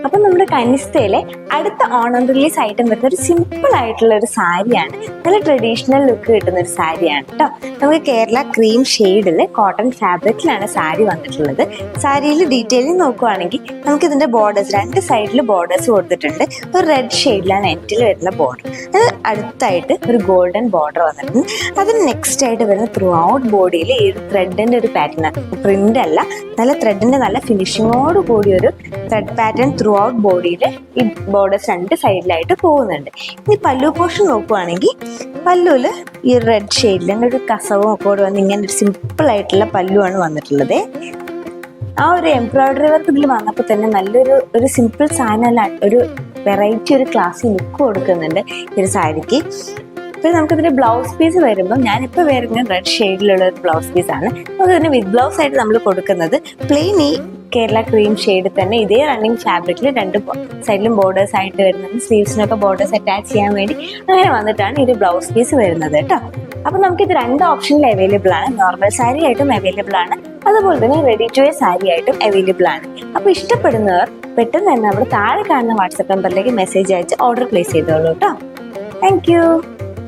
അപ്പം നമ്മുടെ കനിസ്തയിലെ അടുത്ത ഓണം റിലീസ് ഐറ്റം വരുന്ന ഒരു സിമ്പിൾ ആയിട്ടുള്ള ഒരു സാരിയാണ്. നല്ല ട്രഡീഷണൽ ലുക്ക് കിട്ടുന്ന ഒരു സാരിയാണ് കേട്ടോ. നമുക്ക് കേരള ക്രീം ഷെയ്ഡിൽ കോട്ടൺ ഫാബ്രിക്കിലാണ് സാരി വന്നിട്ടുള്ളത്. സാരിയിൽ ഡീറ്റെയിലിംഗ് നോക്കുവാണെങ്കിൽ നമുക്ക് ഇതിന്റെ ബോർഡേഴ്സ് രണ്ട് സൈഡിൽ ബോർഡേഴ്സ് കൊടുത്തിട്ടുണ്ട്. ഒരു റെഡ് ഷെയ്ഡിലാണ് എൻഡിൽ വരുന്ന ബോർഡർ. അത് അടുത്തായിട്ട് ഒരു ഗോൾഡൻ ബോർഡർ വന്നിട്ടുണ്ട്. അതിന് നെക്സ്റ്റ് ആയിട്ട് വരുന്ന ത്രൂ ഔട്ട് ബോഡിയിൽ ഈ ഒരു ത്രെഡിന്റെ ഒരു പാറ്റേൺ, പ്രിന്റ് അല്ല, നല്ല ത്രെഡിന്റെ നല്ല ഫിനിഷിങ്ങോട് കൂടി ഒരു ത്രെഡ് പാറ്റേൺ ത്രൂ ഔട്ട് ബോഡിയിൽ ഈ ബോർഡേഴ്സ് രണ്ട് സൈഡിലായിട്ട് പോകുന്നുണ്ട്. ഇനി പല്ലു പോർഷൻ നോക്കുവാണെങ്കിൽ പല്ലുവിൽ ഈ റെഡ് ഷെയ്ഡിൽ ഒരു കസവും ഒക്കെ കൂടെ വന്ന് ഇങ്ങനെ ഒരു സിമ്പിൾ ആയിട്ടുള്ള പല്ലുവാണ് വന്നിട്ടുള്ളത്. ആ ഒരു എംബ്രോയിഡറി വർക്ക് ഇതിൽ വന്നപ്പോൾ തന്നെ നല്ലൊരു സിമ്പിൾ സാധനം, ഒരു വെറൈറ്റി, ഒരു ക്ലാസ്സിൽ ലുക്ക് കൊടുക്കുന്നുണ്ട് ഈ ഒരു സാരിക്ക്. പിന്നെ നമുക്കിതിന്റെ ബ്ലൗസ് പീസ് വരുമ്പോൾ ഞാനിപ്പോൾ വരുന്ന റെഡ് ഷെയ്ഡിലുള്ള ഒരു ബ്ലൗസ് പീസാണ്. നമുക്ക് ഇതിന് വിത്ത് ബ്ലൗസ് ആയിട്ട് നമ്മൾ കൊടുക്കുന്നത് പ്ലെയിൻ ഈ കേരള ക്രീം ഷെയ്ഡ് തന്നെ ഇതേ റണ്ണിങ് ഫാബ്രിക്കിൽ രണ്ട് സൈഡിലും ബോർഡേഴ്സ് ആയിട്ട് വരുന്നത്. സ്ലീവ്സിനൊക്കെ ബോർഡേഴ്സ് അറ്റാച്ച് ചെയ്യാൻ വേണ്ടി അങ്ങനെ വന്നിട്ടാണ് ഈ ഒരു ബ്ലൗസ് പീസ് വരുന്നത് കേട്ടോ. അപ്പം നമുക്കിത് രണ്ട് ഓപ്ഷനിൽ അവൈലബിൾ ആണ്. നോർമൽ സാരി ആയിട്ടും അവൈലബിൾ ആണ്, അതുപോലെ തന്നെ റെഡി ടു വെയർ സാരി ആയിട്ടും അവൈലബിൾ ആണ്. അപ്പോൾ ഇഷ്ടപ്പെടുന്നവർ പെട്ടെന്ന് തന്നെ നമ്മുടെ താഴെ കാണുന്ന വാട്സപ്പ് നമ്പറിലേക്ക് മെസ്സേജ് അയച്ച് ഓർഡർ പ്ലേസ് ചെയ്തോളൂ കേട്ടോ. Thank you.